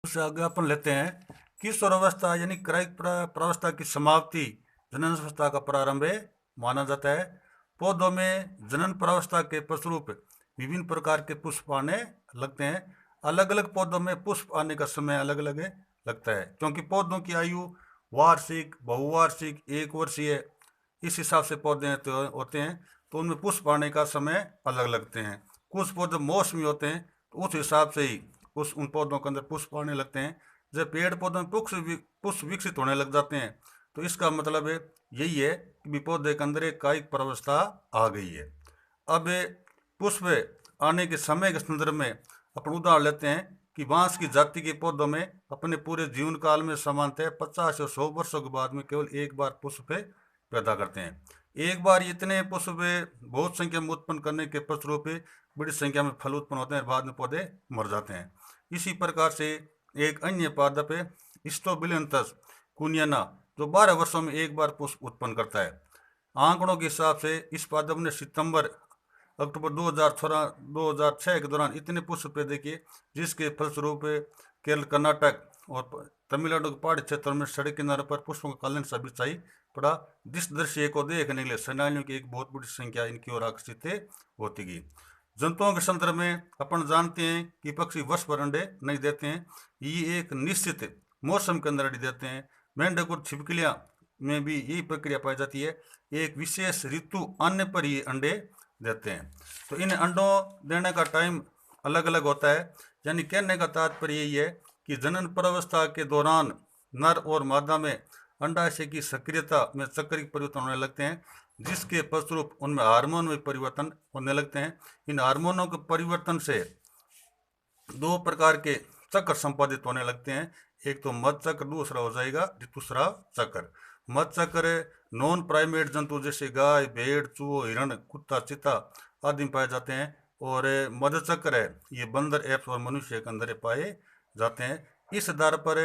उससे आगे अपन लेते हैं किशोरावस्था यानी क्रैक प्रावस्था की समाप्ति जननावस्था का प्रारंभ माना जाता है। पौधों में जनन प्रावस्था के फलस्वरूप विभिन्न प्रकार के पुष्प आने लगते हैं। अलग अलग पौधों में पुष्प आने का समय अलग अलग लगता है, क्योंकि पौधों की आयु वार्षिक, बहुवार्षिक, एक वर्षीय इस हिसाब से पौधे होते हैं, तो उनमें पुष्प आने का समय अलग लगते हैं। कुछ पौधे मौसमी होते हैं, तो उस हिसाब से ही उन पौधों के अंदर पुष्प आने लगते हैं। जब पेड़ पौधों में पुष्प विकसित होने लग जाते हैं, तो इसका मतलब यही है कि पौधे के अंदर एक कायिक प्रावस्था आ गई है। अब पुष्प आने के समय के संदर्भ में अपन उदाहरण लेते हैं कि बांस की जाति के पौधों में अपने पूरे जीवन काल में सामान्यतः 50 या 100 वर्षों के बाद में केवल एक बार पुष्प पैदा करते हैं। एक बार इतने पुष्प बहुत संख्या में उत्पन्न करने के फलस्वरूप बड़ी संख्या में फल उत्पन्न होते हैं और बाद में पौधे मर जाते हैं। इसी प्रकार से एक अन्य पादप है स्ट्रोबिलियंथस कुनियाना, जो 12 वर्षों में एक बार पुष्प उत्पन्न करता है। आंकड़ों के हिसाब से इस पादप ने सितंबर अक्टूबर 2006 के दौरान इतने पुष्प पैदा किए, जिसके फलस्वरूप केरल, कर्नाटक और तमिलनाडु के पहाड़ी क्षेत्रों में सड़क किनारे पर पुष्पों का कालीन सा बिछाई पड़ा। जिस दृश्य को देखने के लिए सैलानियों की एक बहुत बड़ी संख्या इनकी ओर आकर्षित होती गई। जंतुओं के संदर्भ में अपन जानते हैं कि पक्षी वर्ष भर अंडे नहीं देते हैं, ये एक निश्चित मौसम के अंदर अंडे देते हैं। मेंढक और छिपकलियां में भी यही प्रक्रिया पाई जाती है, एक विशेष ऋतु आने पर ये अंडे देते हैं। तो इन अंडों देने का टाइम अलग अलग होता है, यानी कहने का तात्पर्य यही है कि जनन प्रावस्था के दौरान नर और मादा में अंडाशय की सक्रियता में चक्रिक परिवर्तन होने लगते हैं, जिसके फलस्वरूप उनमें हार्मोन में परिवर्तन होने लगते हैं। इन हार्मोनों के परिवर्तन से दो प्रकार के चक्र संपादित होने लगते हैं, एक तो मध चक्र, दूसरा हो जाएगा ऋतुस्राव चक्र। मध चक्र नॉन प्राइमेट जंतु जैसे गाय, भेड़, चूहो, हिरण, कुत्ता, चीता आदि में पाए जाते हैं, और मध चक्र है ये बंदर, एप्स और मनुष्य के अंदर पाए जाते हैं। इस आधार पर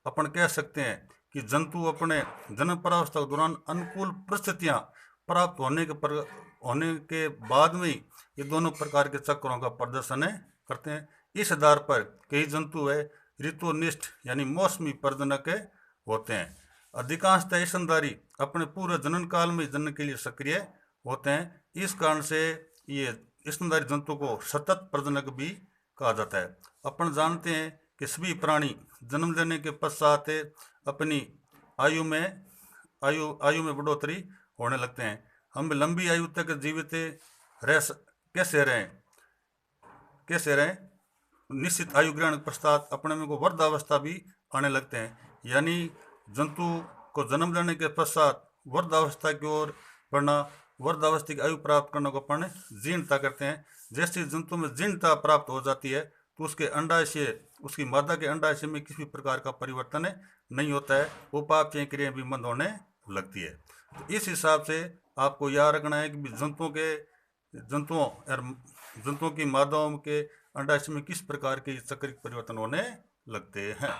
अपन कह सकते हैं कि जंतु अपने जन्म प्रावस्था के दौरान अनुकूल परिस्थितियां प्राप्त होने के बाद में ये दोनों प्रकार के चक्रों का प्रदर्शन करते हैं। इस आधार पर कई जंतु है ऋतुनिष्ठ यानी मौसमी प्रजनक होते हैं। अधिकांशतः स्तनधारी अपने पूरे जनन काल में जनन के लिए सक्रिय होते हैं। इस कारण से ये स्तनधारी जंतु को सतत प्रजनक भी कहा जाता है। अपन जानते हैं कि सभी प्राणी जन्म लेने के पश्चात अपनी आयु में बढ़ोतरी होने लगते हैं। हम लंबी आयु तक जीवित कैसे रहें निश्चित आयु ग्रहण के पश्चात अपने में को वृद्धावस्था भी आने लगते हैं, यानी जंतु को जन्म लेने के पश्चात वृद्धावस्था की ओर बढ़ना, वृद्धावस्था की आयु प्राप्त करने को अपन जीर्णता करते हैं। जैसे जंतु में जीर्णता प्राप्त हो जाती है, तो उसके अंडाशय, उसकी मादा के अंडाशय में किसी प्रकार का परिवर्तन नहीं होता है, उपापचय क्रिया भी मंद होने लगती है। तो इस हिसाब से आपको याद रखना है कि जंतुओं की मादाओं के अंडाशय में किस प्रकार के चक्रिक परिवर्तन होने लगते हैं।